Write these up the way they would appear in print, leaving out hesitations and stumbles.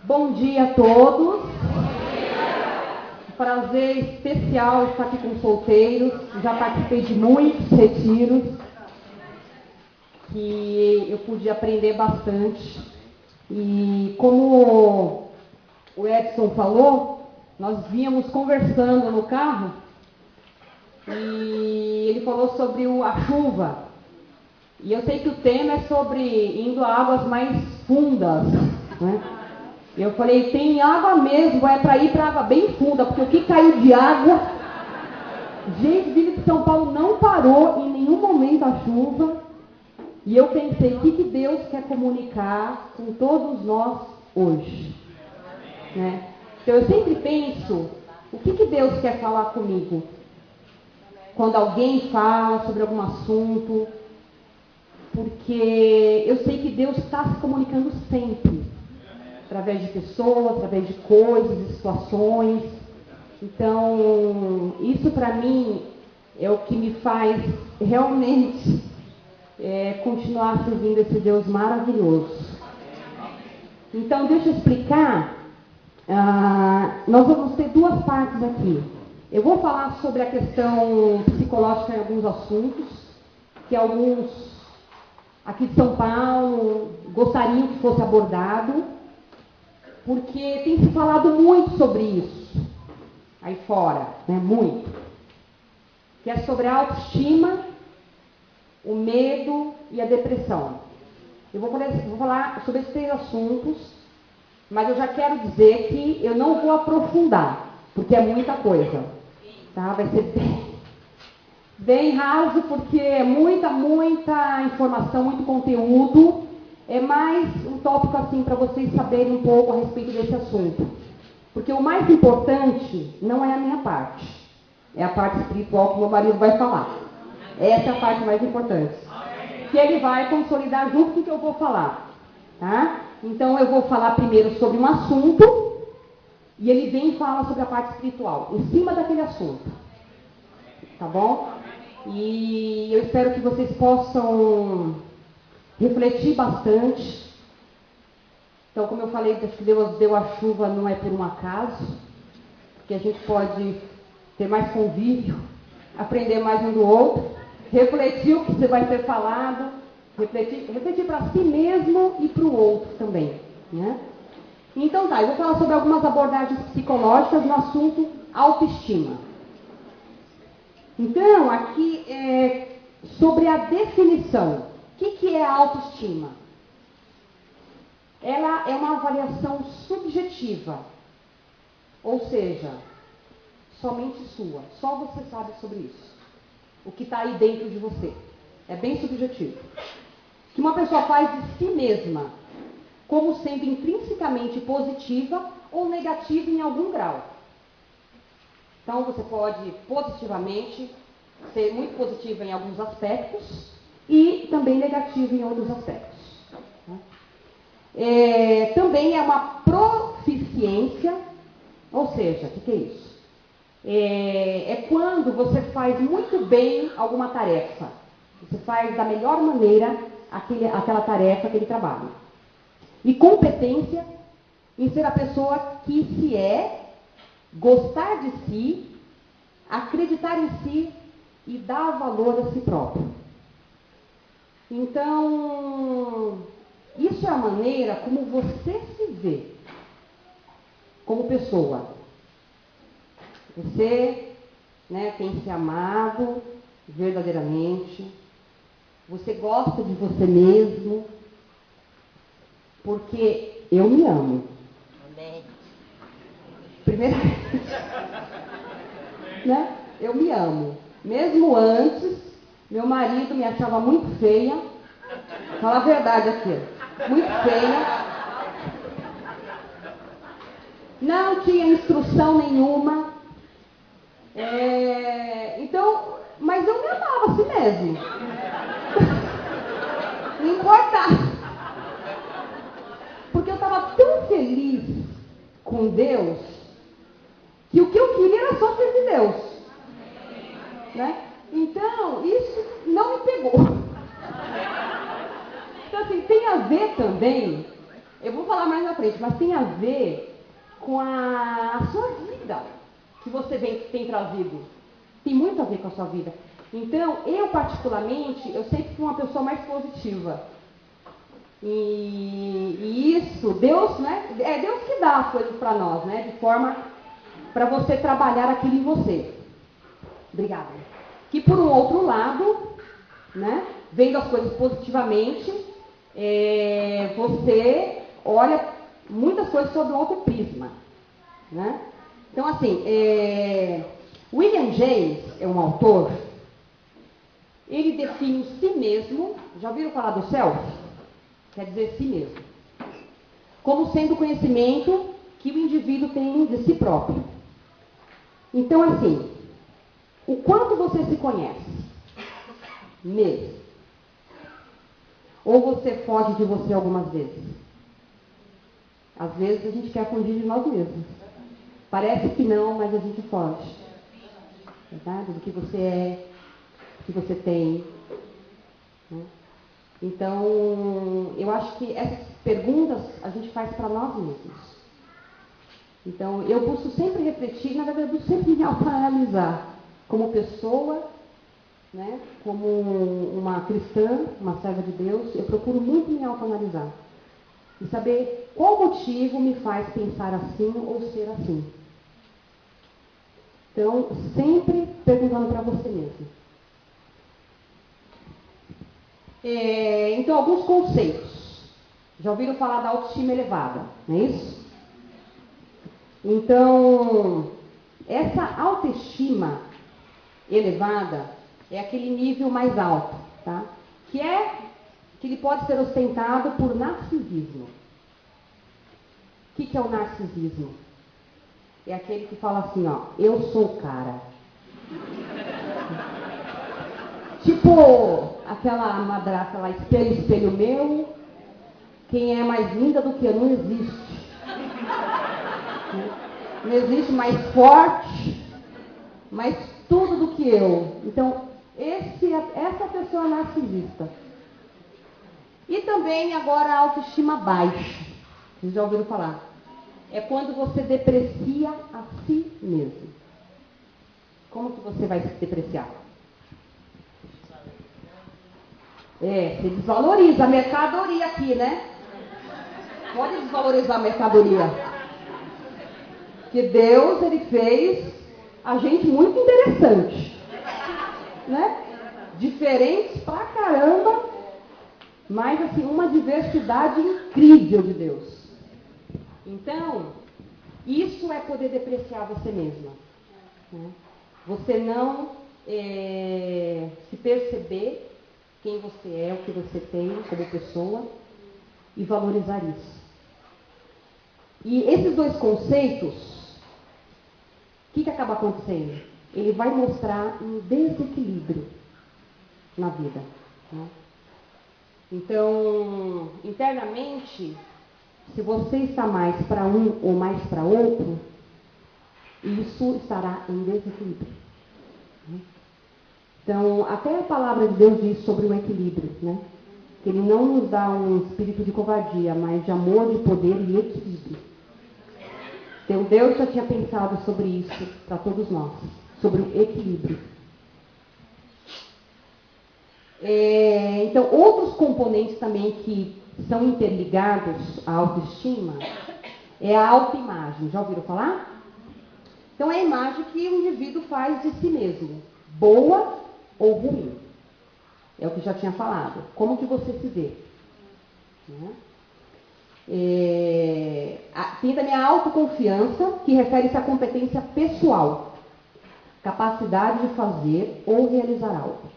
Bom dia a todos. Prazer especial estar aqui com solteiros. Já participei de muitos retiros que eu pude aprender bastante. E como o Edson falou, nós vínhamos conversando no carro e ele falou sobre a chuva. E eu sei que o tema é sobre indo a águas mais fundas, né? Eu falei, tem água mesmo, é para ir para água bem funda, porque o que caiu de água, gente, vindo de São Paulo não parou em nenhum momento a chuva. E eu pensei, o que Deus quer comunicar com todos nós hoje? Né? Então eu sempre penso, o que Deus quer falar comigo? Quando alguém fala sobre algum assunto, porque eu sei que Deus está se comunicando sempre, através de pessoas, através de coisas, de situações. Então, isso para mim é o que me faz realmente continuar servindo esse Deus maravilhoso. Então, deixa eu explicar. Nós vamos ter duas partes aqui. Eu vou falar sobre a questão psicológica em alguns assuntos, que alguns aqui de São Paulo gostariam que fosse abordado, porque tem se falado muito sobre isso aí fora, né? Muito. Que é sobre a autoestima, o medo e a depressão. Eu vou falar sobre esses três assuntos, mas eu já quero dizer que eu não vou aprofundar, porque é muita coisa. Tá? Vai ser bem raso, porque é muita informação, muito conteúdo. É mais um tópico assim para vocês saberem um pouco a respeito desse assunto. Porque o mais importante não é a minha parte. É a parte espiritual que meu marido vai falar. Essa é a parte mais importante. Que ele vai consolidar junto com o que eu vou falar. Tá? Então eu vou falar primeiro sobre um assunto e ele vem e fala sobre a parte espiritual, em cima daquele assunto. Tá bom? E eu espero que vocês possam refletir bastante. Então, como eu falei, que Deus deu a chuva não é por um acaso, que a gente pode ter mais convívio, aprender mais um do outro, refletir o que você vai ter falado, refletir para si mesmo e para o outro também. Né? Então tá, eu vou falar sobre algumas abordagens psicológicas no assunto autoestima. Então, aqui é sobre a definição. O que é a autoestima? Ela é uma avaliação subjetiva, ou seja, somente sua. Só você sabe sobre isso. O que está aí dentro de você. É bem subjetivo. Que uma pessoa faz de si mesma, como sendo intrinsecamente positiva ou negativa em algum grau. Então, você pode positivamente ser muito positiva em alguns aspectos e também negativa em outros aspectos. Também é uma proficiência, ou seja, o que é isso? É quando você faz muito bem alguma tarefa. Você faz da melhor maneira aquela tarefa, aquele trabalho. E competência em ser a pessoa que se é, gostar de si, acreditar em si e dar valor a si próprio. Então, isso é a maneira como você se vê como pessoa. Você, né, tem se amado verdadeiramente. Você gosta de você mesmo. Porque eu me amo. Amém. Primeiramente, né? Eu me amo. Mesmo antes, meu marido me achava muito feia. Fala a verdade aqui. Muito feia. Não tinha instrução nenhuma. Então, mas eu me amava assim mesmo. Não importava. Porque eu estava tão feliz com Deus que o que eu queria era só ser de Deus. Né? Então, isso não me pegou. Então, assim, tem a ver também eu vou falar mais na frente, mas tem a ver com a sua vida que você tem trazido. Tem muito a ver com a sua vida. Então, eu particularmente, eu sempre fui uma pessoa mais positiva. E isso, Deus, né? É Deus que dá as coisas para nós, né? De forma para você trabalhar aquilo em você. Obrigada. Que por um outro lado, né? Vendo as coisas positivamente, você olha muitas coisas sob outro prisma, né? Então, assim, William James é um autor. Ele define o si mesmo. Já ouviram falar do self? Quer dizer si mesmo. Como sendo o conhecimento que o indivíduo tem de si próprio. Então, assim, o quanto você se conhece mesmo? Ou você foge de você algumas vezes? Às vezes a gente quer fugir de nós mesmos. Parece que não, mas a gente foge. Verdade? Do que você é, do que você tem. Né? Então, eu acho que essas perguntas a gente faz para nós mesmos. Então, eu busco sempre refletir, na verdade, eu busco sempre me autoanalisar como pessoa, né? Como uma cristã, uma serva de Deus. Eu procuro muito me autoanalisar e saber qual motivo me faz pensar assim ou ser assim. Então, sempre perguntando para você mesmo. Então, alguns conceitos. Já ouviram falar da autoestima elevada, não é isso? Então, essa autoestima elevada é aquele nível mais alto, tá? Que ele pode ser ostentado por narcisismo. O que é o narcisismo? É aquele que fala assim, ó, eu sou o cara. Tipo aquela madrasta lá, espelho, espelho meu, quem é mais linda do que eu não existe. Não existe mais forte, mais tudo do que eu. Então, essa pessoa é narcisista. E também agora a autoestima baixa. Vocês já ouviram falar? É quando você deprecia a si mesmo. Como que você vai se depreciar? Você desvaloriza a mercadoria aqui, né? Pode desvalorizar a mercadoria. Porque Deus, Ele fez a gente muito interessante. Né? Diferentes pra caramba, mas assim, uma diversidade incrível de Deus. Então, isso é poder depreciar você mesma. Né? Você não se perceber quem você é, o que você tem como pessoa e valorizar isso. E esses dois conceitos, o que acaba acontecendo? Ele vai mostrar um desequilíbrio na vida. Né? Então, internamente, se você está mais para um ou mais para outro, isso estará em desequilíbrio. Né? Então, até a palavra de Deus diz sobre o equilíbrio, né? Que Ele não nos dá um espírito de covardia, mas de amor, de poder e equilíbrio. Então, Deus já tinha pensado sobre isso para todos nós, sobre o equilíbrio. Então, outros componentes também que são interligados à autoestima é a autoimagem. Já ouviram falar? Então, é a imagem que o indivíduo faz de si mesmo, boa ou ruim. É o que já tinha falado. Como que você se vê? Né? Tem também a autoconfiança, que refere-se à competência pessoal, capacidade de fazer ou realizar algo.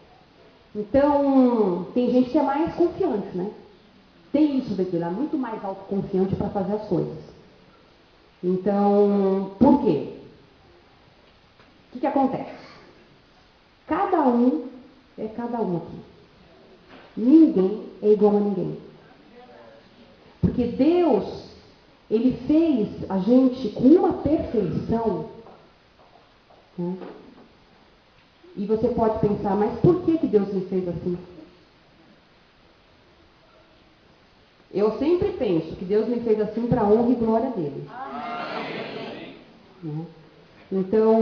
Então, tem gente que é mais confiante, né? Tem isso daqui, ela é muito mais autoconfiante para fazer as coisas. Então, por quê? O que acontece? Cada um é cada um aqui. Ninguém é igual a ninguém. Porque Deus, Ele fez a gente com uma perfeição. Né? E você pode pensar, mas por que Deus me fez assim? Eu sempre penso que Deus me fez assim para a honra e glória dele. Né? Então,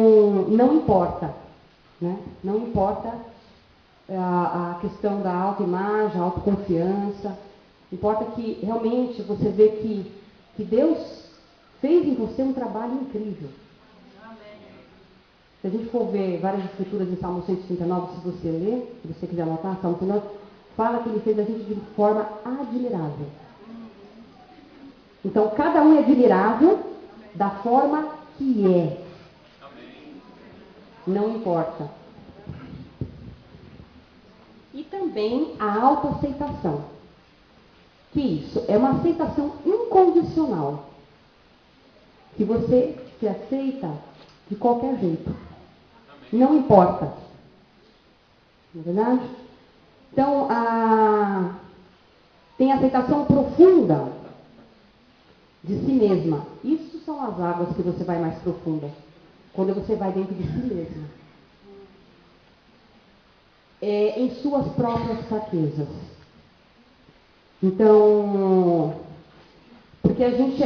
não importa. Né? Não importa a questão da autoimagem, a autoconfiança. Importa que realmente você vê que Deus fez em você um trabalho incrível. Se a gente for ver várias escrituras em Salmo 139, se você ler, se você quiser anotar, Salmo 139, fala que ele fez a gente de forma admirável. Então, cada um é admirável da forma que é. Não importa. E também a autoaceitação. Que isso? É uma aceitação incondicional. Que você se aceita de qualquer jeito. Não importa. Não é verdade? Então, tem a aceitação profunda de si mesma. Isso são as águas que você vai mais profunda. Quando você vai dentro de si mesma. Em suas próprias fraquezas. Então, porque a gente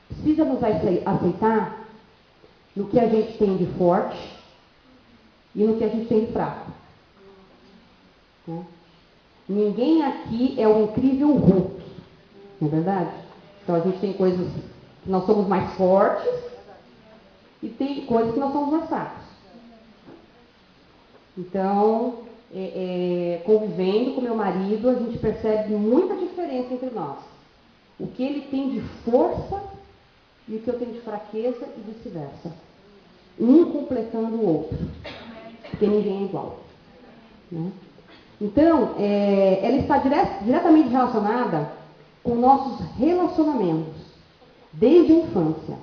precisa nos aceitar no que a gente tem de forte e no que a gente tem de fraco. Né? Ninguém aqui é o incrível Hulk, não é verdade? Então a gente tem coisas que nós somos mais fortes e tem coisas que nós somos mais fracos. Então, convivendo com meu marido, a gente percebe muita diferença entre nós. O que ele tem de força e o que eu tenho de fraqueza e vice-versa. Um completando o outro. Porque ninguém é igual. Né? Então, ela está diretamente relacionada com nossos relacionamentos, desde a infância.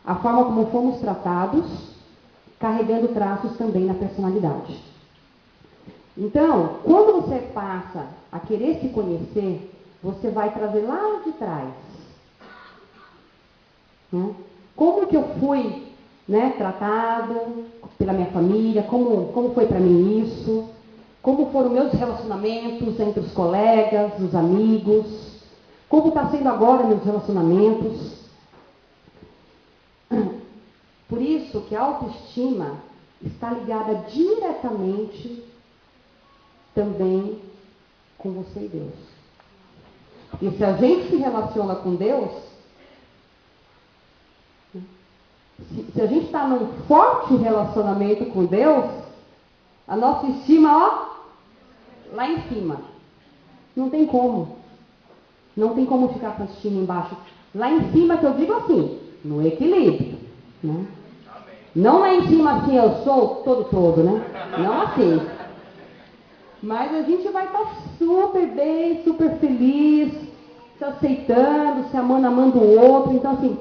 A forma como fomos tratados, carregando traços também na personalidade. Então, quando você passa a querer se conhecer, você vai trazer lá de trás. Né? Como que eu fui, né, tratado pela minha família, como foi para mim isso, como foram meus relacionamentos entre os colegas, os amigos, como está sendo agora meus relacionamentos. Por isso que a autoestima está ligada diretamente também com você e Deus. E se a gente se relaciona com Deus, se a gente está num forte relacionamento com Deus, a nossa estima, lá em cima. Não tem como. Não tem como ficar com a estima embaixo. Lá em cima, que eu digo assim, no equilíbrio. Né? Não lá em cima assim, eu sou todo, né? Não assim. Mas a gente vai estar super bem, super feliz, se aceitando, se amando o outro. Então, assim,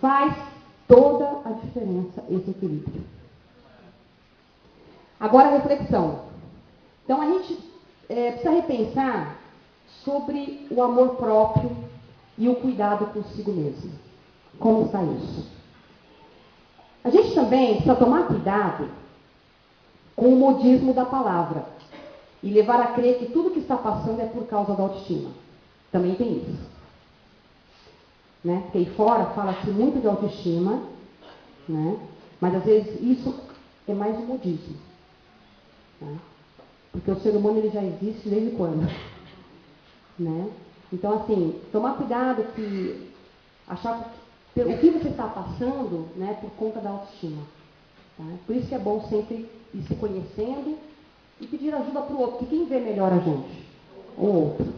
faz toda a diferença esse equilíbrio. Agora a reflexão. Então, a gente precisa repensar sobre o amor próprio e o cuidado consigo mesmo. Como está isso? A gente também precisa tomar cuidado com o modismo da palavra e levar a crer que tudo que está passando é por causa da autoestima. Também tem isso. Né? Porque aí fora fala-se muito de autoestima, né? Mas às vezes isso é mais um modismo. Né? Porque o ser humano ele já existe desde quando? Né? Então, assim, tomar cuidado que achar que o que você está passando, né, por conta da autoestima. Tá? Por isso que é bom sempre ir se conhecendo e pedir ajuda para o outro, porque quem vê melhor a gente? O outro.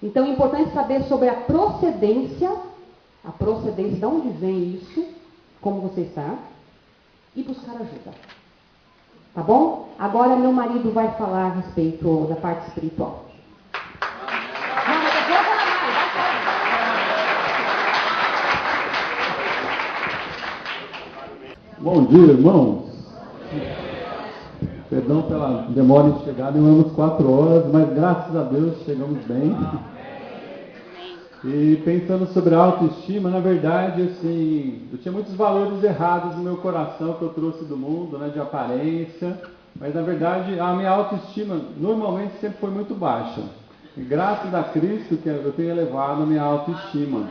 Então é importante saber sobre a procedência de onde vem isso, como você está, e buscar ajuda. Tá bom? Agora meu marido vai falar a respeito da parte espiritual. Bom dia, irmãos. Perdão pela demora em chegar, demoramos 4 horas, mas graças a Deus chegamos bem. E pensando sobre a autoestima, na verdade, assim, eu tinha muitos valores errados no meu coração que eu trouxe do mundo, né, de aparência, mas na verdade a minha autoestima normalmente sempre foi muito baixa. E graças a Cristo que eu tenho elevado a minha autoestima.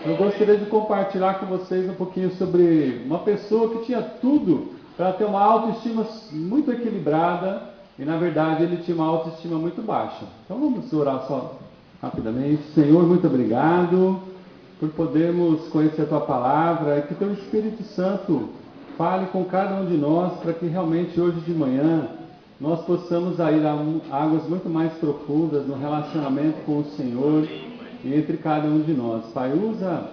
Eu gostaria de compartilhar com vocês um pouquinho sobre uma pessoa que tinha tudo para ter uma autoestima muito equilibrada e, na verdade, ele tinha uma autoestima muito baixa. Então vamos orar só rapidamente. Senhor, muito obrigado por podermos conhecer a Tua Palavra e que Teu Espírito Santo fale com cada um de nós para que realmente hoje de manhã nós possamos ir a águas muito mais profundas no relacionamento com o Senhor e entre cada um de nós. Pai, usa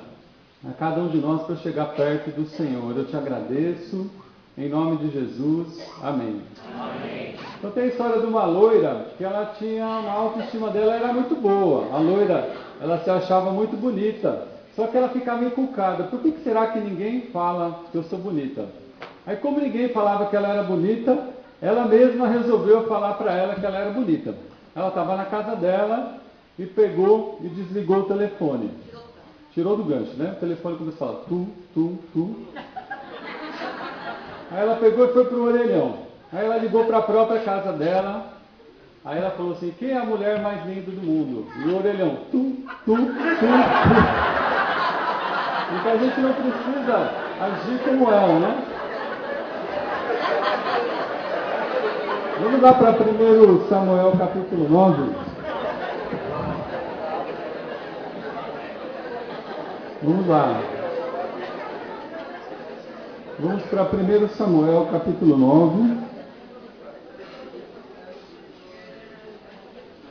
a cada um de nós para chegar perto do Senhor. Eu te agradeço, em nome de Jesus. Amém. Amém. Então tem a história de uma loira que ela tinha uma autoestima dela, era muito boa. A loira, ela se achava muito bonita, só que ela ficava encucada. Por que será que ninguém fala que eu sou bonita? Aí como ninguém falava que ela era bonita, ela mesma resolveu falar para ela que ela era bonita. Ela estava na casa dela e pegou e desligou o telefone. Tirou do gancho, né? O telefone começou a falar tu. Aí ela pegou e foi pro orelhão. Aí ela ligou para a própria casa dela. Aí ela falou assim: quem é a mulher mais linda do mundo? E o orelhão, tu. Então a gente não precisa agir como ela, né? Vamos lá para 1 Samuel capítulo 9. Vamos lá. Vamos para 1 Samuel capítulo 9.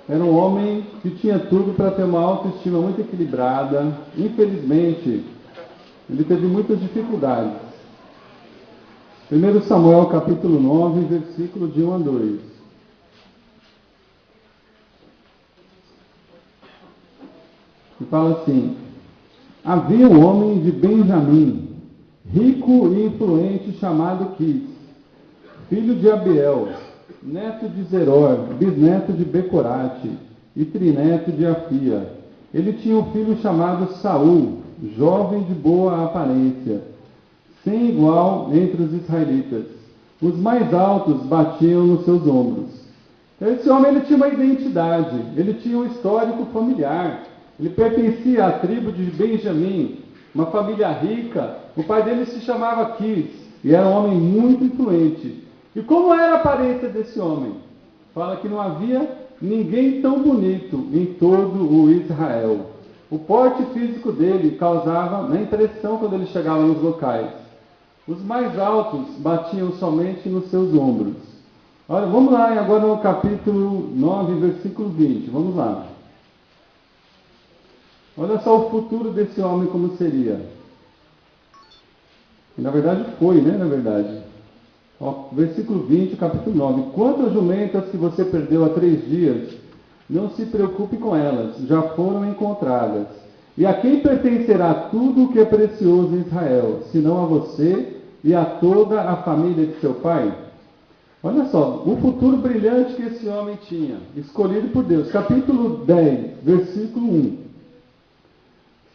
Era um homem que tinha tudo para ter uma autoestima muito equilibrada. Infelizmente, ele teve muitas dificuldades. 1 Samuel capítulo 9, versículo de 1 a 2. E fala assim: havia um homem de Benjamim, rico e influente, chamado Quis, filho de Abiel, neto de Zeror, bisneto de Becorate e trineto de Afia. Ele tinha um filho chamado Saul, jovem de boa aparência, sem igual entre os israelitas. Os mais altos batiam nos seus ombros. Então, esse homem ele tinha uma identidade, ele tinha um histórico familiar. Ele pertencia à tribo de Benjamim, uma família rica. O pai dele se chamava Quis e era um homem muito influente. E como era a aparência desse homem? Fala que não havia ninguém tão bonito em todo o Israel. O porte físico dele causava uma impressão quando ele chegava nos locais. Os mais altos batiam somente nos seus ombros. Olha, vamos lá agora no capítulo 9, versículo 20. Vamos lá. Olha só o futuro desse homem como seria. E, na verdade foi, né? Na verdade. Ó, versículo 20, capítulo 9. Quanto às jumentas que você perdeu há 3 dias, não se preocupe com elas, já foram encontradas. E a quem pertencerá tudo o que é precioso em Israel, senão a você e a toda a família de seu pai? Olha só, o futuro brilhante que esse homem tinha, escolhido por Deus. Capítulo 10, versículo 1.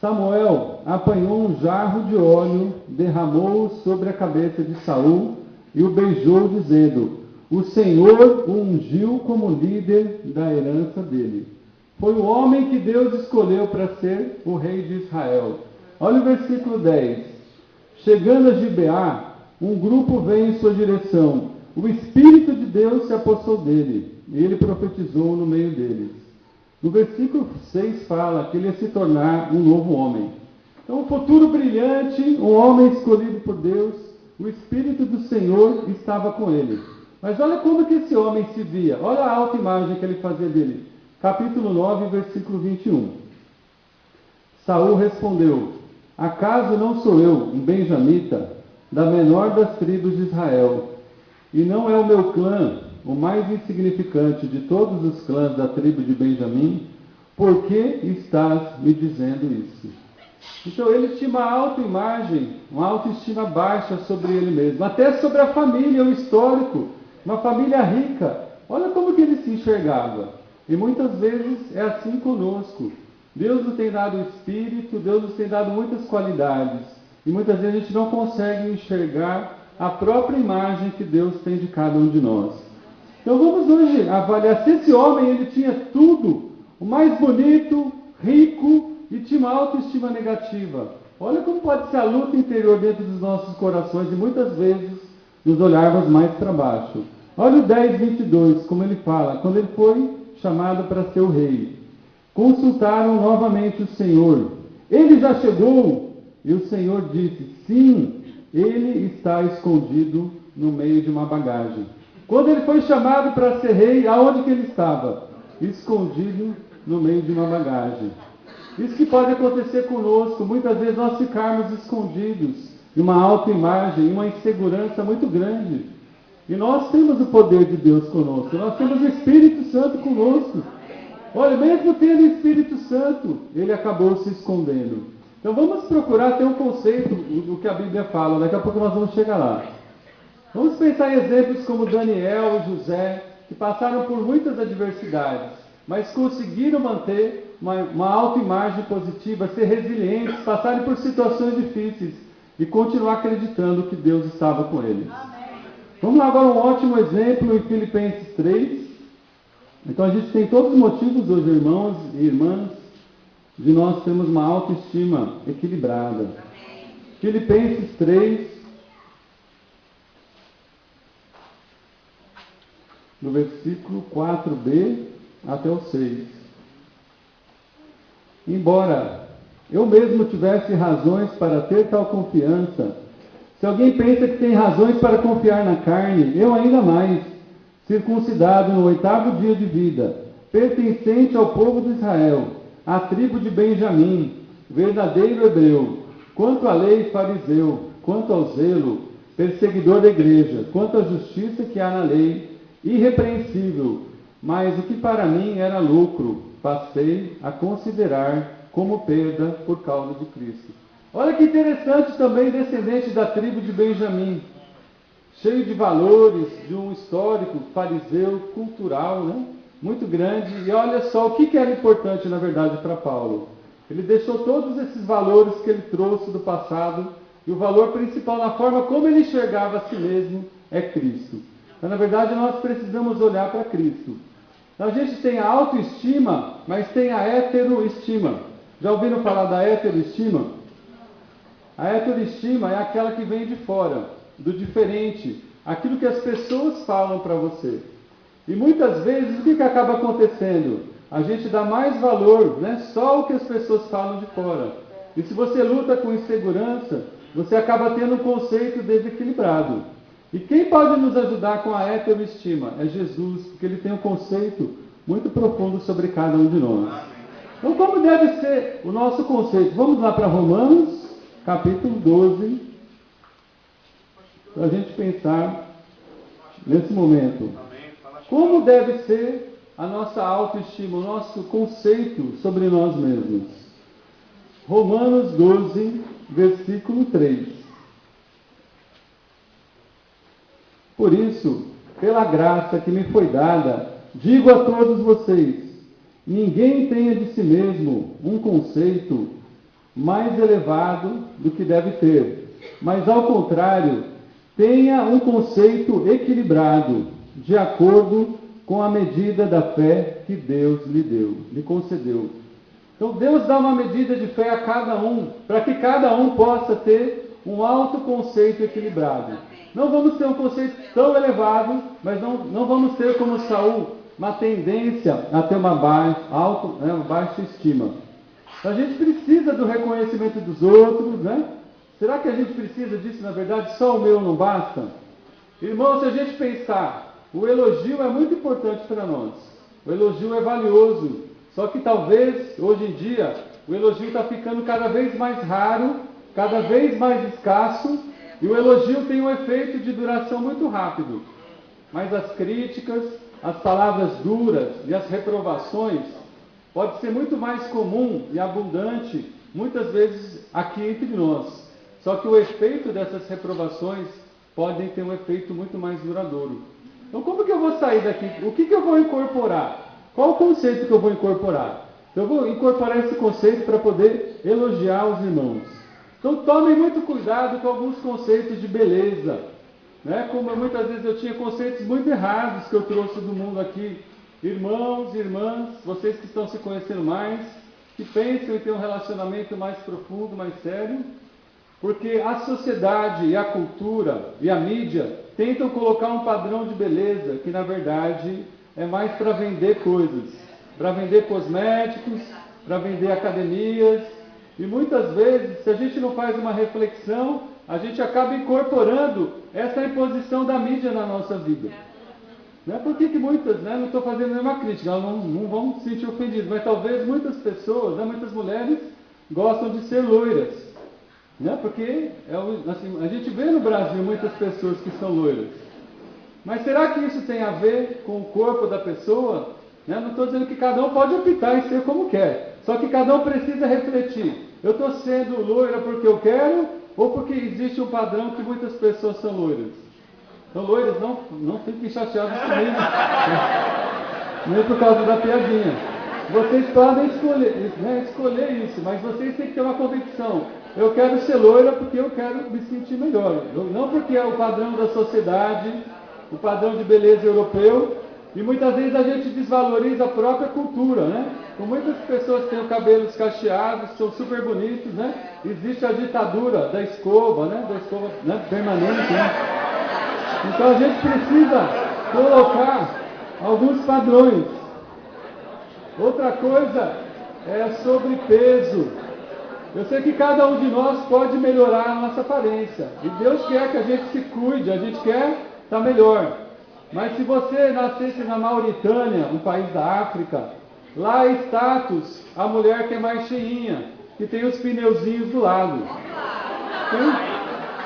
Samuel apanhou um jarro de óleo, derramou-o sobre a cabeça de Saul e o beijou, dizendo: o Senhor o ungiu como líder da herança dele. Foi o homem que Deus escolheu para ser o rei de Israel. Olha o versículo 10. Chegando a Gibeá, um grupo veio em sua direção. O Espírito de Deus se apossou dele, e ele profetizou no meio deles. No versículo 6 fala que ele ia se tornar um novo homem. Então, um futuro brilhante, um homem escolhido por Deus, o Espírito do Senhor estava com ele. Mas olha como que esse homem se via. Olha a autoimagem que ele fazia dele. Capítulo 9, versículo 21. Saul respondeu: acaso não sou eu, um benjamita, da menor das tribos de Israel, e não é o meu clã o mais insignificante de todos os clãs da tribo de Benjamim? Por que estás me dizendo isso? Então ele tinha uma autoimagem, uma autoestima baixa sobre ele mesmo, até sobre a família, o histórico, uma família rica. Olha como que ele se enxergava. E muitas vezes é assim conosco. Deus nos tem dado o Espírito, Deus nos tem dado muitas qualidades. E muitas vezes a gente não consegue enxergar a própria imagem que Deus tem de cada um de nós. Então vamos hoje avaliar se esse homem ele tinha tudo o mais bonito, rico e tinha uma autoestima negativa. Olha como pode ser a luta interior dentro dos nossos corações e muitas vezes nos olharmos mais para baixo. Olha o 10:22, como ele fala, quando ele foi chamado para ser o rei. Consultaram novamente o Senhor. Ele já chegou? E o Senhor disse, sim, ele está escondido no meio de uma bagagem. Quando ele foi chamado para ser rei, aonde que ele estava? Escondido no meio de uma bagagem. Isso que pode acontecer conosco, muitas vezes nós ficarmos escondidos em uma autoimagem, uma insegurança muito grande. E nós temos o poder de Deus conosco, nós temos o Espírito Santo conosco. Olha, mesmo tendo o Espírito Santo, ele acabou se escondendo. Então vamos procurar ter um conceito do que a Bíblia fala, daqui a pouco nós vamos chegar lá. Vamos pensar em exemplos como Daniel e José, que passaram por muitas adversidades, mas conseguiram manter uma autoimagem positiva, ser resilientes, passarem por situações difíceis e continuar acreditando que Deus estava com eles. Vamos lá agora um ótimo exemplo em Filipenses 3. Então a gente tem todos os motivos hoje, irmãos e irmãs, de nós termos uma autoestima equilibrada. Filipenses 3, do versículo 4b até o 6. Embora eu mesmo tivesse razões para ter tal confiança, se alguém pensa que tem razões para confiar na carne, eu ainda mais, circuncidado no 8º dia de vida, pertencente ao povo de Israel, à tribo de Benjamim, verdadeiro hebreu, quanto à lei fariseu, quanto ao zelo, perseguidor da igreja, quanto à justiça que há na lei, irrepreensível, mas o que para mim era lucro, passei a considerar como perda por causa de Cristo. Olha que interessante também, descendente da tribo de Benjamim, cheio de valores, de um histórico fariseu, cultural, né? Muito grande. E olha só o que era importante, na verdade, para Paulo. Ele deixou todos esses valores que ele trouxe do passado, e o valor principal na forma como ele enxergava a si mesmo é Cristo. Então, na verdade, nós precisamos olhar para Cristo. Então, a gente tem a autoestima, mas tem a heteroestima. Já ouviram falar da heteroestima? A heteroestima é aquela que vem de fora, do diferente, aquilo que as pessoas falam para você. E muitas vezes, o que acaba acontecendo? A gente dá mais valor, né, só o que as pessoas falam de fora. E se você luta com insegurança, você acaba tendo um conceito desequilibrado. E quem pode nos ajudar com a heteroestima? É Jesus, porque ele tem um conceito muito profundo sobre cada um de nós. Então, como deve ser o nosso conceito? Vamos lá para Romanos, capítulo 12, para a gente pensar nesse momento. Como deve ser a nossa autoestima, o nosso conceito sobre nós mesmos? Romanos 12, versículo 3. Por isso, pela graça que me foi dada, digo a todos vocês, ninguém tenha de si mesmo um conceito mais elevado do que deve ter, mas ao contrário, tenha um conceito equilibrado, de acordo com a medida da fé que Deus lhe concedeu. Então Deus dá uma medida de fé a cada um, para que cada um possa ter um autoconceito equilibrado. Não vamos ter um conceito tão elevado, mas não vamos ter como Saul uma tendência a ter uma baixa estima. A gente precisa do reconhecimento dos outros, né? Será que a gente precisa disso, na verdade? Só o meu não basta? Irmão, se a gente pensar, o elogio é muito importante para nós. O elogio é valioso. Só que talvez, hoje em dia, o elogio está ficando cada vez mais raro, cada vez mais escasso, e o elogio tem um efeito de duração muito rápido. Mas as críticas, as palavras duras e as reprovações pode ser muito mais comum e abundante, muitas vezes, aqui entre nós. Só que o efeito dessas reprovações podem ter um efeito muito mais duradouro. Então, como que eu vou sair daqui? O que eu vou incorporar? Qual o conceito que eu vou incorporar? Eu vou incorporar esse conceito para poder elogiar os irmãos. Então, tomem muito cuidado com alguns conceitos de beleza. Né? Como muitas vezes eu tinha conceitos muito errados que eu trouxe do mundo aqui. irmãos e irmãs, vocês que estão se conhecendo mais, que pensam em ter um relacionamento mais profundo, mais sério, porque a sociedade e a cultura e a mídia tentam colocar um padrão de beleza que na verdade é mais para vender coisas, para vender cosméticos, para vender academias, e muitas vezes, se a gente não faz uma reflexão, a gente acaba incorporando essa imposição da mídia na nossa vida. Né? Por que muitas, né, não estou fazendo nenhuma crítica, elas não vão se sentir ofendidas, mas talvez muitas pessoas, né, muitas mulheres gostam de ser loiras. Né? Porque assim, a gente vê no Brasil muitas pessoas que são loiras. Mas será que isso tem a ver com o corpo da pessoa? Né? Não estou dizendo que cada um pode optar em ser como quer. Só que cada um precisa refletir. Eu estou sendo loira porque eu quero ou porque existe um padrão que muitas pessoas são loiras? Então, loiras, não fiquem chateados comigo. Nem por causa da piadinha. Vocês podem escolher isso, mas vocês têm que ter uma convicção. Eu quero ser loira porque eu quero me sentir melhor. Não porque é o padrão da sociedade, o padrão de beleza europeu. E muitas vezes a gente desvaloriza a própria cultura, né? Com muitas pessoas que têm os cabelos cacheados, são super bonitos, né? Existe a ditadura da escova, né? Da escova, né? Permanente, né? Então a gente precisa colocar alguns padrões. Outra coisa é sobre peso. Eu sei que cada um de nós pode melhorar a nossa aparência. E Deus quer que a gente se cuide, a gente quer estar melhor. Mas se você nascesse na Mauritânia, um país da África, lá é status a mulher que é mais cheinha, que tem os pneuzinhos do lado.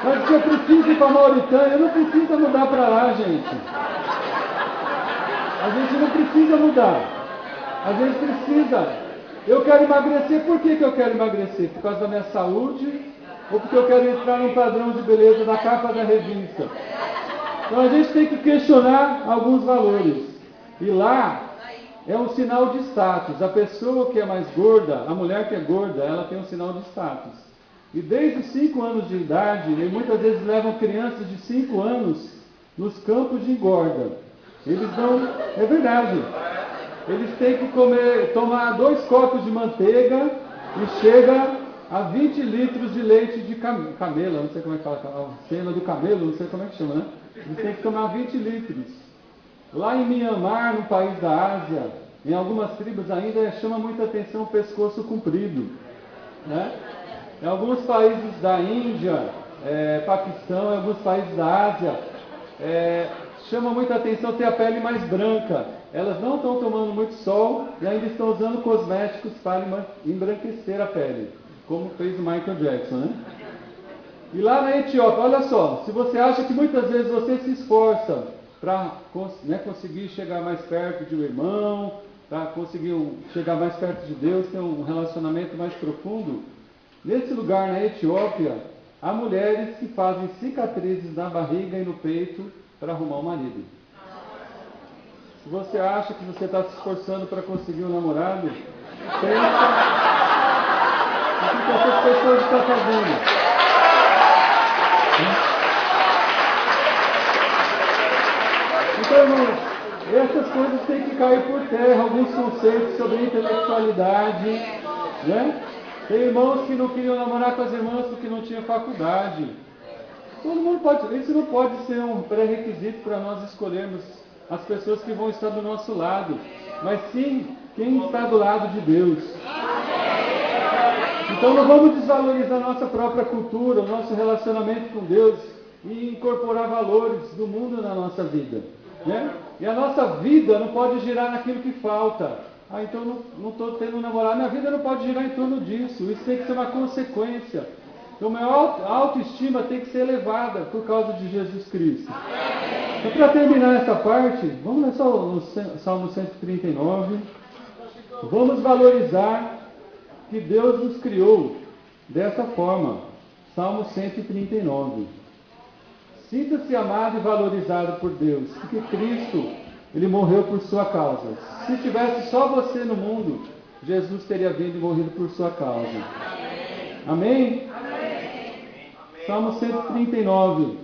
Mas se eu preciso ir para a Mauritânia, não precisa mudar para lá, gente. A gente não precisa mudar. A gente precisa. Eu quero emagrecer, por que eu quero emagrecer? Por causa da minha saúde? Ou porque eu quero entrar num padrão de beleza da capa da revista? Então a gente tem que questionar alguns valores. E lá é um sinal de status. A pessoa que é mais gorda, a mulher que é gorda, ela tem um sinal de status. E desde os 5 anos de idade, e muitas vezes levam crianças de 5 anos nos campos de engorda. Eles não... É verdade. Eles têm que tomar 2 copos de manteiga e chega a 20 litros de leite de camela, não sei como é que fala, a cena do camelo, não sei como é que chama, né? Eles têm que tomar 20 litros. Lá em Myanmar, no país da Ásia, em algumas tribos ainda chama muita atenção o pescoço comprido. Né? Em alguns países da Índia, Paquistão, em alguns países da Ásia, chama muita atenção ter a pele mais branca. Elas não estão tomando muito sol e ainda estão usando cosméticos para embranquecer a pele, como fez o Michael Jackson, né? E lá na Etiópia, olha só, se você acha que muitas vezes você se esforça para conseguir chegar mais perto de um irmão, para conseguir chegar mais perto de Deus, ter um relacionamento mais profundo, nesse lugar na Etiópia, há mulheres que fazem cicatrizes na barriga e no peito para arrumar um marido. Se você acha que você está se esforçando para conseguir um namorado, pensa o que essas pessoas estão fazendo. Então, irmãos, essas coisas têm que cair por terra, alguns conceitos sobre intelectualidade, né? Tem irmãos que não queriam namorar com as irmãs porque não tinha faculdade. Todo mundo pode, isso não pode ser um pré-requisito para nós escolhermos as pessoas que vão estar do nosso lado, mas sim quem está do lado de Deus. Então não vamos desvalorizar a nossa própria cultura, o nosso relacionamento com Deus e incorporar valores do mundo na nossa vida. Né? E a nossa vida não pode girar naquilo que falta. Então não estou tendo um namorado. Minha vida não pode girar em torno disso. Isso tem que ser uma consequência. Então minha autoestima tem que ser elevada por causa de Jesus Cristo. Então para terminar essa parte, vamos ler só o Salmo 139. Vamos valorizar que Deus nos criou dessa forma. Salmo 139. Sinta-se amado e valorizado por Deus, porque Cristo, Ele morreu por sua causa. Se tivesse só você no mundo, Jesus teria vindo e morrido por sua causa. Amém? Amém? Salmo 139,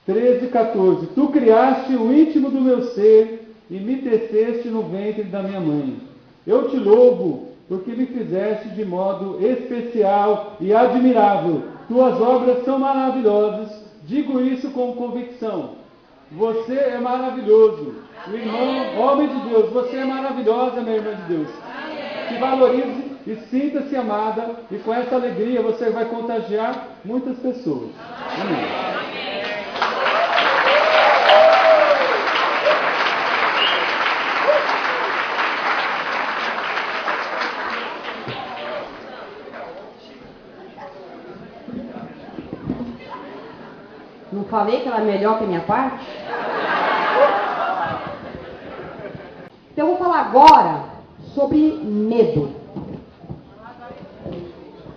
13 e 14. Tu criaste o íntimo do meu ser e me teceste no ventre da minha mãe. Eu te louvo, porque me fizeste de modo especial e admirável. Tuas obras são maravilhosas, digo isso com convicção. Você é maravilhoso. O irmão, homem de Deus, você é maravilhosa, minha irmã de Deus. Se valorize e sinta-se amada, e com essa alegria você vai contagiar muitas pessoas. Amém. Não falei que ela é melhor que a minha parte? Então eu vou falar agora sobre medo.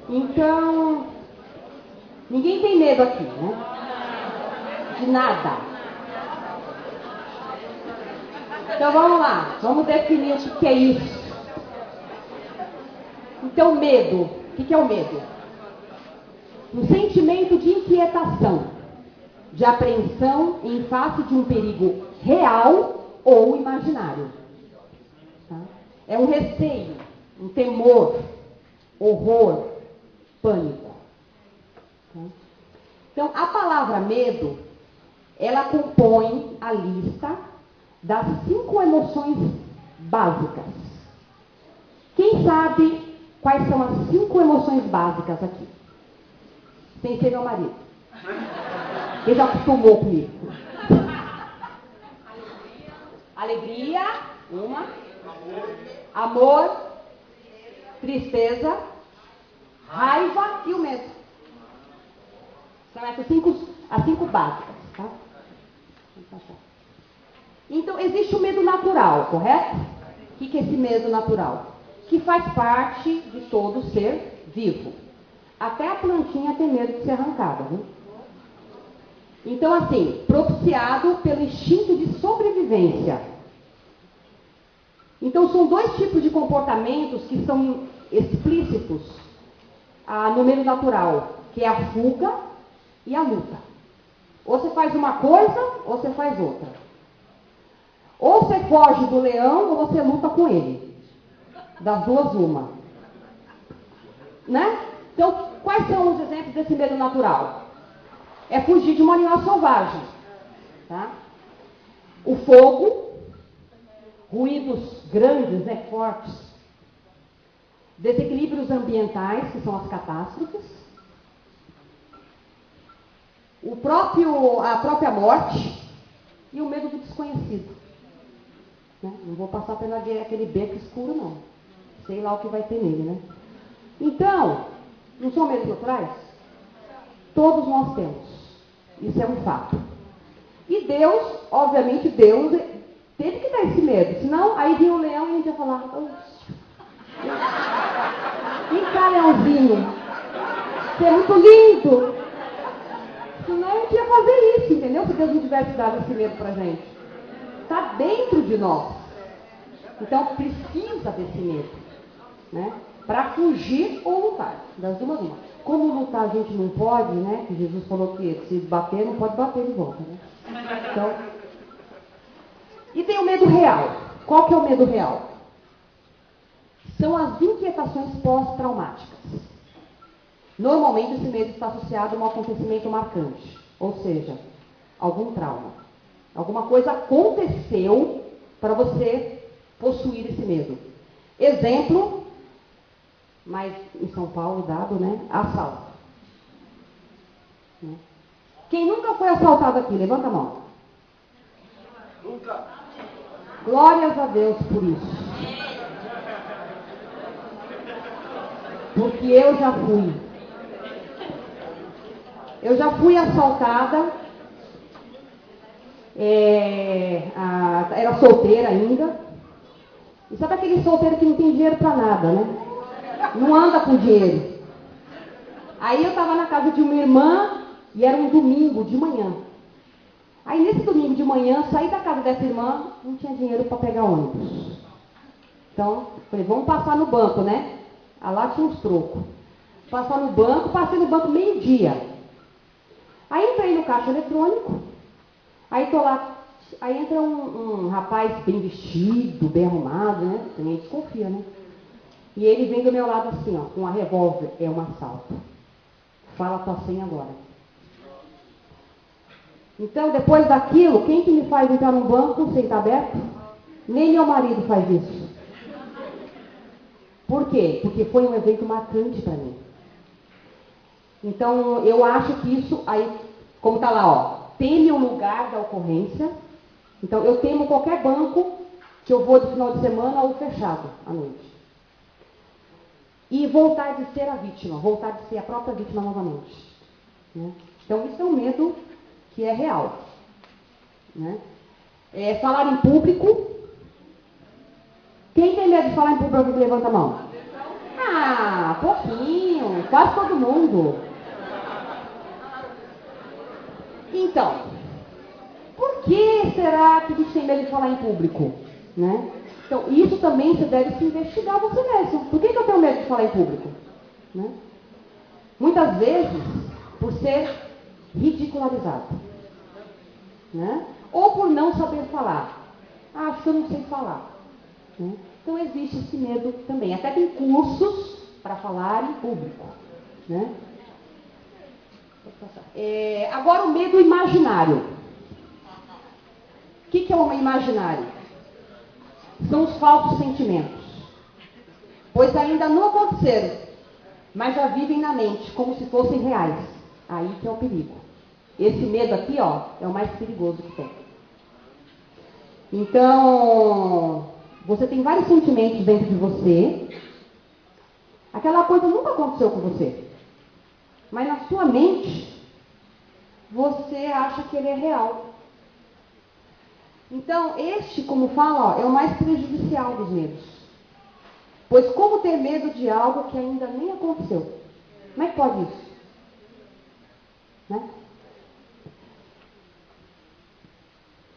Então, ninguém tem medo aqui, né? De nada. Então vamos lá, vamos definir o que é isso. Então, medo. O que é o medo? Um sentimento de inquietação, de apreensão em face de um perigo real ou imaginário. Tá? É um receio, um temor, horror, pânico. Tá? Então, a palavra medo, ela compõe a lista das 5 emoções básicas. Quem sabe quais são as 5 emoções básicas aqui? Sem ser meu marido. Ele já acostumou comigo. Alegria, uma. Amor, tristeza, raiva e o medo. São essas as 5 básicas, tá? Então, existe o medo natural, correto? O que é esse medo natural? Que faz parte de todo ser vivo. Até a plantinha tem medo de ser arrancada, viu? Então, assim, propiciado pelo instinto de sobrevivência. Então, são 2 tipos de comportamentos que são explícitos no meio natural, que é a fuga e a luta. Ou você faz uma coisa, ou você faz outra. Ou você foge do leão, ou você luta com ele. Das duas, uma. Né? Então, quais são os exemplos desse medo natural? É fugir de um animal selvagem. Tá? O fogo, ruídos grandes, né, fortes, desequilíbrios ambientais, que são as catástrofes, a própria morte e o medo do desconhecido. Né? Não vou passar pelo aquele beco escuro, não. Sei lá o que vai ter nele, né? Então, não são medos naturais? Todos nós temos. Isso é um fato. E Deus, obviamente, Deus teve que dar esse medo. Senão, aí vinha o leão e a gente ia falar: vem cá, leãozinho. Você é muito lindo. Senão, a gente ia fazer isso, entendeu? Se Deus não tivesse dado esse medo pra gente. Está dentro de nós. Então, precisa desse medo. Né? Para fugir ou lutar. Das duas, uma. Como lutar a gente não pode, né? Que Jesus falou que se bater, não pode bater de volta, né? Então, e tem o medo real. Qual que é o medo real? São as inquietações pós-traumáticas. Normalmente esse medo está associado a um acontecimento marcante. Ou seja, algum trauma. Alguma coisa aconteceu para você possuir esse medo. Exemplo, mas em São Paulo dado, né? Assalto. Quem nunca foi assaltado aqui? Levanta a mão. Nunca. Glórias a Deus por isso. Porque eu já fui. Eu já fui assaltada. Era solteira ainda. E sabe aquele solteiro que não tem dinheiro pra nada, né? Não anda com dinheiro. Aí eu estava na casa de uma irmã e era um domingo de manhã. Aí nesse domingo de manhã, saí da casa dessa irmã, não tinha dinheiro para pegar ônibus. Então, falei, vamos passar no banco, né? Lá tinha uns trocos. Passar no banco, passei no banco meio-dia. Aí entrei no caixa eletrônico, aí tô lá Aí entra um rapaz bem vestido, bem arrumado, né? Também desconfia, né? E ele vem do meu lado assim, ó, com uma revólver. É um assalto. Fala a tua senha agora. Então, depois daquilo, quem que me faz entrar num banco sem estar aberto? Nem meu marido faz isso. Por quê? Porque foi um evento marcante para mim. Então, eu acho que isso, aí, como está lá, ó, teme o lugar da ocorrência. Então, eu temo qualquer banco que eu vou de final de semana ou fechado à noite. E voltar de ser a vítima, voltar de ser a própria vítima novamente. Né? Então, isso é um medo que é real. Né? Falar em público. Quem tem medo de falar em público, levanta a mão. Ah, pouquinho, quase todo mundo. Então, por que será que a gente tem medo de falar em público? Né? Então, isso também você deve se investigar você mesmo. Por que eu tenho medo de falar em público? Né? Muitas vezes, por ser ridicularizado. Né? Ou por não saber falar. Ah, acho que eu não sei falar. Né? Então, existe esse medo também. Até tem cursos para falar em público. Né? Agora, o medo imaginário. O que é o imaginário? São os falsos sentimentos. Pois ainda não aconteceram, mas já vivem na mente, como se fossem reais. Aí que é o perigo. Esse medo aqui, ó, é o mais perigoso que tem. Então, você tem vários sentimentos dentro de você. Aquela coisa nunca aconteceu com você. Mas na sua mente, você acha que ele é real. Então, este, como fala, ó, é o mais prejudicial dos medos. Pois como ter medo de algo que ainda nem aconteceu? Como é que pode isso? Né?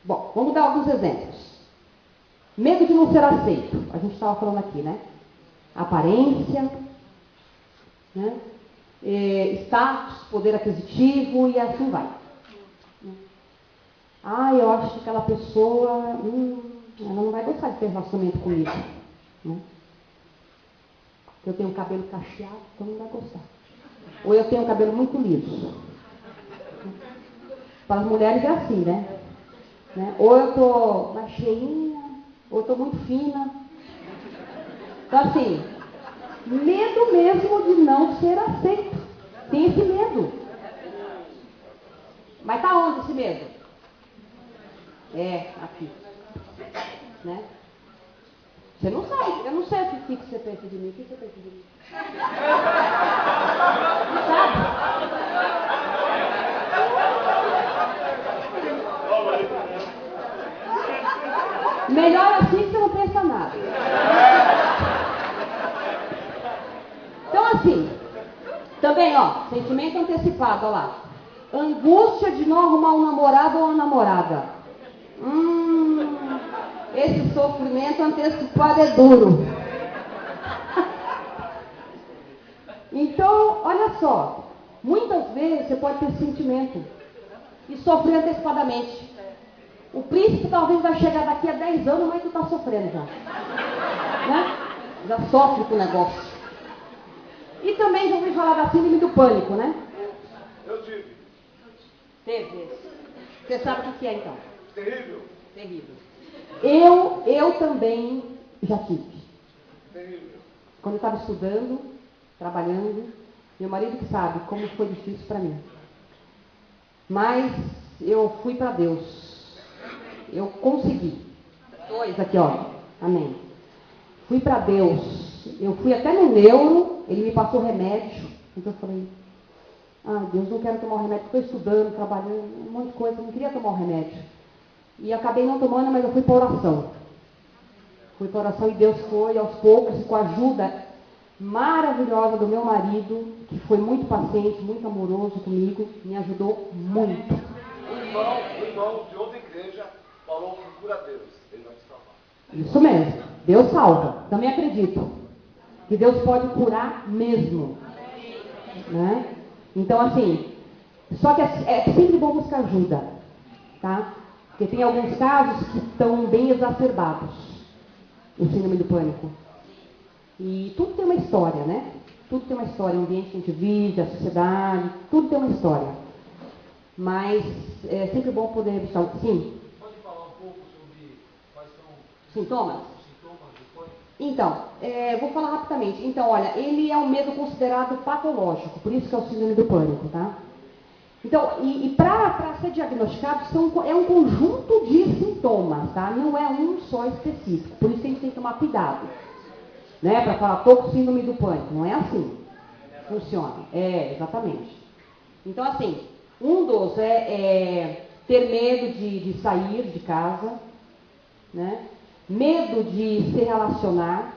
Bom, vamos dar alguns exemplos. Medo de não ser aceito. A gente estava falando aqui, né? Aparência, né? Status, poder aquisitivo e assim vai. Ah, eu acho que aquela pessoa, ela não vai gostar de ter relacionamento comigo. Né? Eu tenho cabelo cacheado, então não vai gostar. Ou eu tenho cabelo muito liso. Para as mulheres é assim, né? Ou eu estou mais cheinha, ou eu estou muito fina. Então assim, medo mesmo de não ser aceito. Tem esse medo. Mas está onde esse medo? Aqui. Né? Você não sabe, eu não sei o que você pensa de mim. O que você pensa de mim? Não sabe? Melhor assim que você não pensa nada. Então assim, também ó, sentimento antecipado, ó lá. Angústia de não arrumar um namorado ou uma namorada. Esse sofrimento antecipado é duro. Então, olha só. Muitas vezes você pode ter sentimento e sofrer antecipadamente. O príncipe talvez vai chegar daqui a 10 anos, mas tu está sofrendo já. Né? Já sofre com o negócio. E também já ouvi falar da síndrome do pânico, né? Eu tive. Teve. Você sabe o que é então? Terrível. Terrível. Eu também já tive. Terrível. Quando eu estava estudando, trabalhando, meu marido que sabe como foi difícil para mim. Mas eu fui para Deus. Eu consegui. 2 aqui, ó. Amém. Fui para Deus. Eu fui até no neuro, ele me passou remédio. Então eu falei, Deus, não quero tomar o remédio. Estou estudando, trabalhando, um monte de coisa. Não queria tomar o remédio. E acabei não tomando, mas eu fui para oração. Fui para oração e Deus foi, aos poucos, com a ajuda maravilhosa do meu marido, que foi muito paciente, muito amoroso comigo, me ajudou muito. O irmão de outra igreja falou que procura Deus, ele vai te salvar. Isso mesmo, Deus salva. Também acredito que Deus pode curar mesmo. Né? Então assim, só que é sempre bom buscar ajuda. Tá? Porque tem alguns casos que estão bem exacerbados, o síndrome do pânico. E tudo tem uma história, né? Tudo tem uma história, o ambiente que a gente vive, a sociedade, tudo tem uma história. Mas é sempre bom poder revisar. Sim? Pode falar um pouco sobre quais são Sintomas? os sintomas do pânico? Então, vou falar rapidamente. Então, olha, ele é um medo considerado patológico, por isso que é o síndrome do pânico, tá? Então, e para ser diagnosticado, é um conjunto de sintomas, tá? Não é um só específico, por isso que a gente tem que tomar cuidado, né? Para falar, tô com síndrome do pânico, não é assim. Funciona. Exatamente. Então, assim, um dos é ter medo de sair de casa, né? Medo de se relacionar,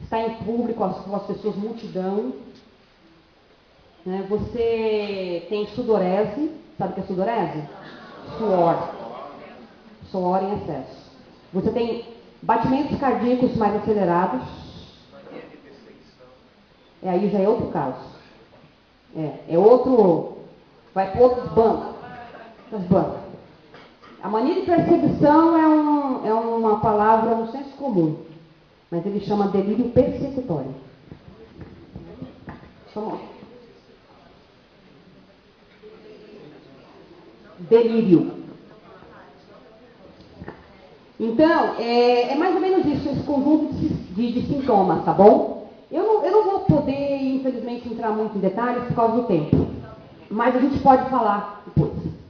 estar em público com as pessoas, multidão, né? Você tem sudorese, sabe o que é sudorese? Suor em excesso. Você tem batimentos cardíacos mais acelerados. Aí já é outro caso. É outro, vai para outros bancos. A mania de perseguição é uma palavra, um senso comum, mas ele chama delírio persecutório. Delírio. Então, é mais ou menos isso, esse conjunto de sintomas, tá bom? Eu não vou poder, infelizmente, entrar muito em detalhes por causa do tempo, mas a gente pode falar depois.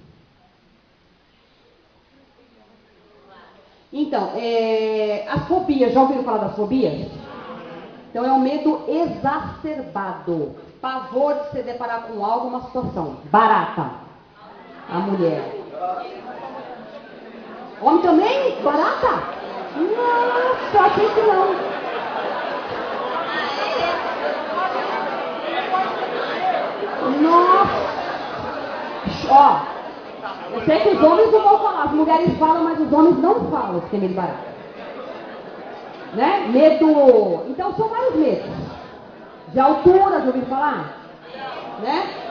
Então, as fobias, já ouviram falar das fobias? Então, é um medo exacerbado, pavor de se deparar com algo, uma situação. Barata, a mulher. Homem também? Barata? Nossa, achei que não. Nossa! Ó, eu sei que os homens não vão falar, as mulheres falam, mas os homens não falam que tem medo de barata. Né? Medo. Então são vários medos. De altura, já ouviram falar? Né?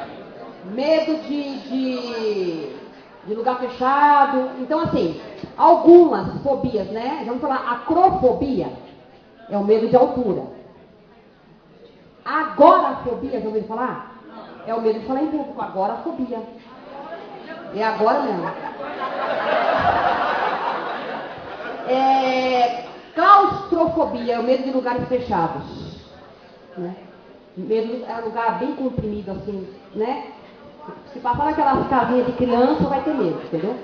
Medo de lugar fechado. Então, assim, algumas fobias, né? Já vamos falar, acrofobia é o medo de altura. Agorafobia, já ouviram falar? É o medo de falar em público. Agorafobia. É agora mesmo. Claustrofobia é o medo de lugares fechados. Né? Medo é um lugar bem comprimido, assim, né? Se passar naquelas casinhas de criança, vai ter medo, entendeu?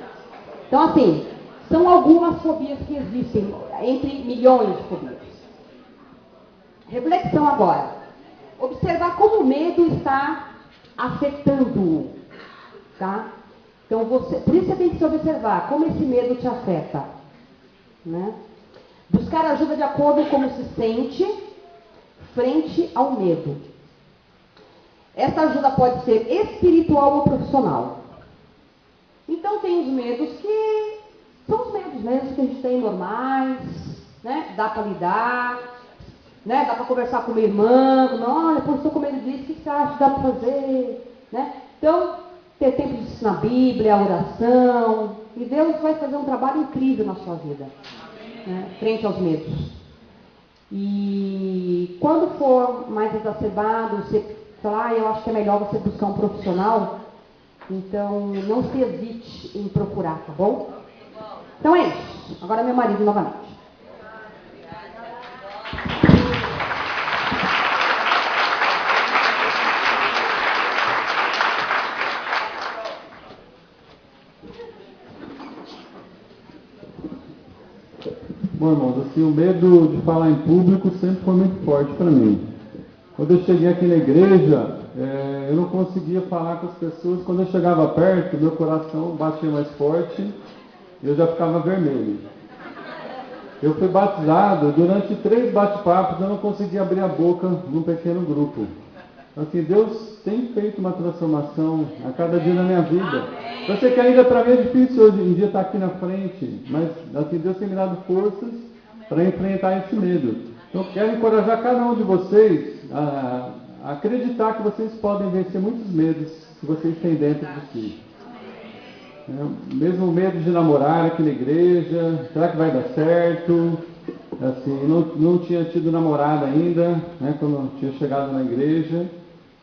Então, assim, são algumas fobias que existem, entre milhões de fobias. Reflexão agora. Observar como o medo está afetando-o, tá? Então, por isso você tem que se observar como esse medo te afeta, né? Buscar ajuda de acordo com como se sente frente ao medo. Essa ajuda pode ser espiritual ou profissional. Então, tem os medos que são os medos mesmo que a gente tem normais, né? Dá para lidar, né? Dá para conversar com minha irmã, olha, pô, estou com medo disso, o que você acha que dá para fazer? Né? Então, ter tempo de ensinar a Bíblia, a oração, e Deus vai fazer um trabalho incrível na sua vida, né? Frente aos medos. E quando for mais exacerbado, você falar, eu acho que é melhor você buscar um profissional, então não se hesite em procurar, tá bom? Então é isso. Agora meu marido novamente. Bom, irmãos, assim, o medo de falar em público sempre foi muito forte para mim. Quando eu cheguei aqui na igreja, eu não conseguia falar com as pessoas. Quando eu chegava perto, meu coração batia mais forte e eu já ficava vermelho. Eu fui batizado, durante 3 bate-papos eu não conseguia abrir a boca num pequeno grupo. Assim, Deus tem feito uma transformação a cada dia na minha vida. Eu sei que ainda para mim é difícil hoje em dia estar aqui na frente, mas assim, Deus tem me dado forças para enfrentar esse medo. Então, eu quero encorajar cada um de vocês a acreditar que vocês podem vencer muitos medos que vocês têm dentro de si. Mesmo medo de namorar aqui na igreja, será que vai dar certo? Assim, não tinha tido namorada ainda, né, quando eu tinha chegado na igreja.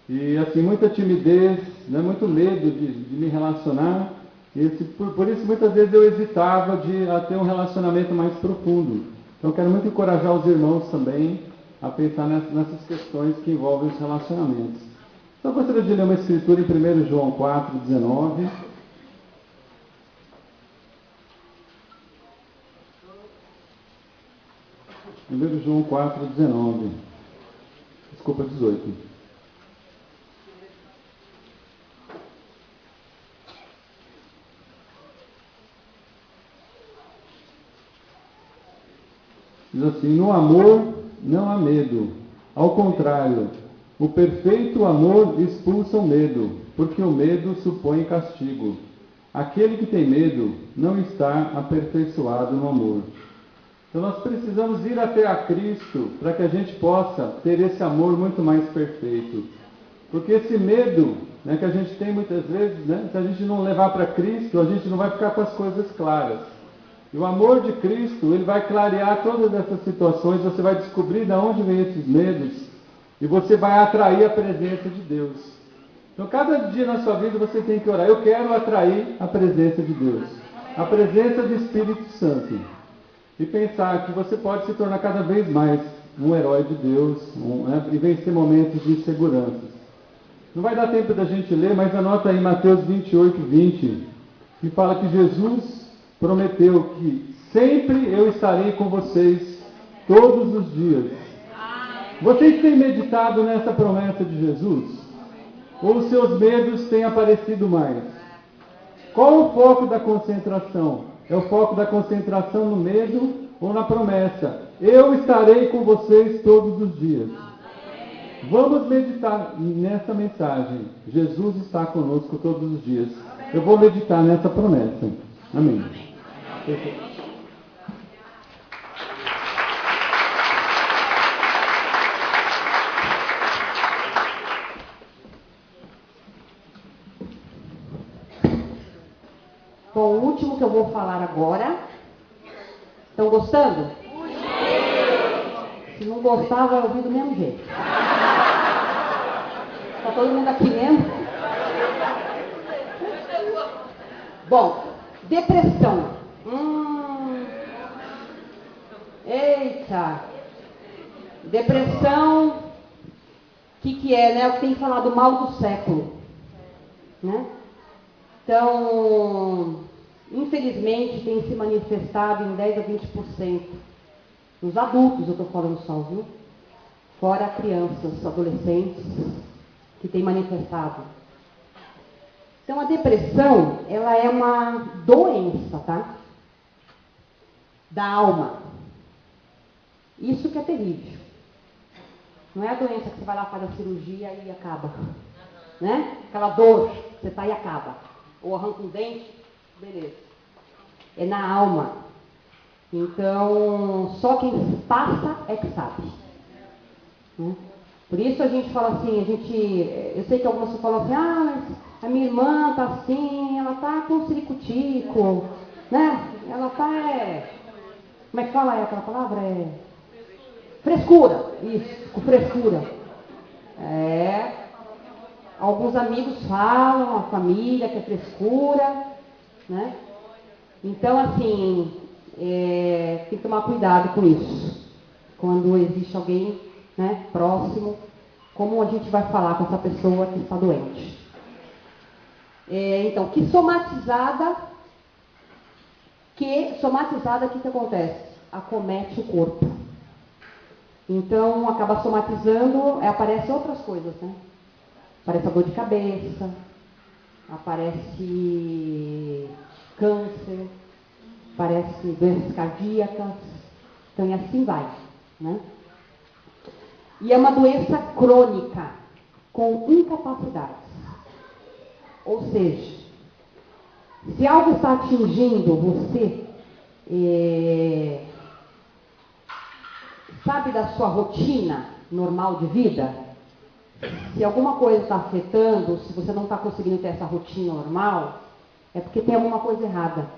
E assim, muita timidez, né, muito medo de me relacionar. E por isso muitas vezes eu hesitava de ter um relacionamento mais profundo. Então eu quero muito encorajar os irmãos também a pensar nessas questões que envolvem os relacionamentos. Então eu gostaria de ler uma escritura em 1 João 4, 19. 1 João 4, 19. Desculpa, 18. Diz assim: no amor não há medo. Ao contrário, o perfeito amor expulsa o medo, porque o medo supõe castigo. Aquele que tem medo não está aperfeiçoado no amor. Então nós precisamos ir até a Cristo para que a gente possa ter esse amor muito mais perfeito. Porque esse medo, né, que a gente tem muitas vezes, né, se a gente não levar para Cristo, a gente não vai ficar com as coisas claras. E o amor de Cristo, ele vai clarear todas essas situações, você vai descobrir de onde vem esses medos e você vai atrair a presença de Deus. Então cada dia na sua vida você tem que orar: eu quero atrair a presença de Deus, a presença do Espírito Santo. E pensar que você pode se tornar cada vez mais um herói de Deus, e vencer momentos de insegurança. Não vai dar tempo da gente ler, mas anota aí Mateus 28, 20, que fala que Jesus prometeu que sempre eu estarei com vocês todos os dias. Vocês têm meditado nessa promessa de Jesus? Ou os seus medos têm aparecido mais? Qual o foco da concentração? É o foco da concentração no medo ou na promessa? Eu estarei com vocês todos os dias. Vamos meditar nessa mensagem. Jesus está conosco todos os dias. Eu vou meditar nessa promessa. Amém. Bom, o último que eu vou falar agora. Estão gostando? Se não gostar, vai ouvir do mesmo jeito. Está todo mundo aqui mesmo? Bom, depressão. Eita! Depressão, o que é, né? O que tem falado mal do século, né? Então, infelizmente, tem se manifestado em 10 a 20%. Nos adultos, eu estou falando só, viu? Fora crianças, adolescentes, que tem manifestado. Então, a depressão, ela é uma doença, tá? Da alma. Isso que é terrível. Não é a doença que você vai lá, faz a cirurgia e acaba. Né? Aquela dor, você tá e acaba. Ou arranca um dente, beleza. É na alma. Então, só quem passa é que sabe. Né? Por isso a gente fala assim, eu sei que algumas pessoas falam assim: mas a minha irmã tá assim, ela tá com ciricutico, né? Ela tá, como é que fala aquela palavra? Frescura. Isso, com frescura. Alguns amigos falam, a família, que é frescura, né? Então, assim, tem que tomar cuidado com isso. Quando existe alguém, né, próximo, como a gente vai falar com essa pessoa que está doente? Então, somatizada, o que acontece? Acomete o corpo. Então, acaba somatizando, aparecem outras coisas, né? Aparece a dor de cabeça, aparece câncer, aparece doenças cardíacas, então e assim vai, né? E é uma doença crônica, com incapacidades. Ou seja, se algo está atingindo você, sabe, da sua rotina normal de vida, se alguma coisa está afetando, se você não está conseguindo ter essa rotina normal, é porque tem alguma coisa errada.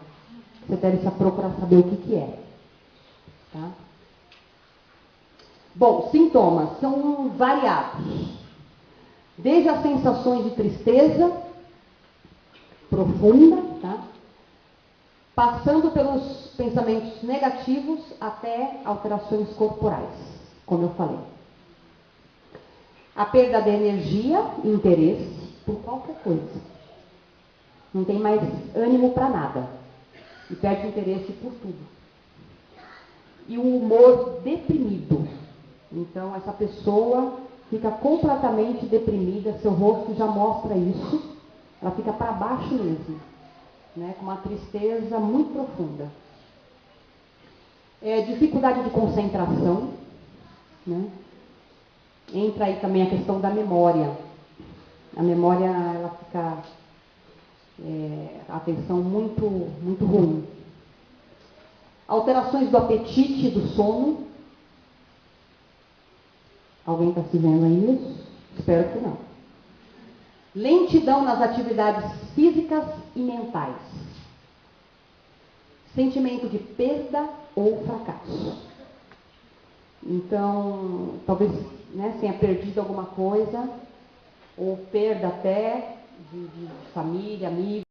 Você deve procurar saber o que é. Tá? Bom, sintomas são variados. Desde as sensações de tristeza profunda, tá? Passando pelos pensamentos negativos até alterações corporais, como eu falei. A perda de energia e interesse por qualquer coisa. Não tem mais ânimo para nada. E perde interesse por tudo. E um humor deprimido. Então, essa pessoa fica completamente deprimida, seu rosto já mostra isso. Ela fica para baixo mesmo, né, com uma tristeza muito profunda. Dificuldade de concentração, né? Entra aí também a questão da memória. A memória, ela fica, a atenção muito, muito ruim. Alterações do apetite e do sono. Alguém está se vendo aí isso? Espero que não. Lentidão nas atividades físicas e mentais. Sentimento de perda ou fracasso. Então, talvez, né, tenha perdido alguma coisa, ou perda até de família, amigos.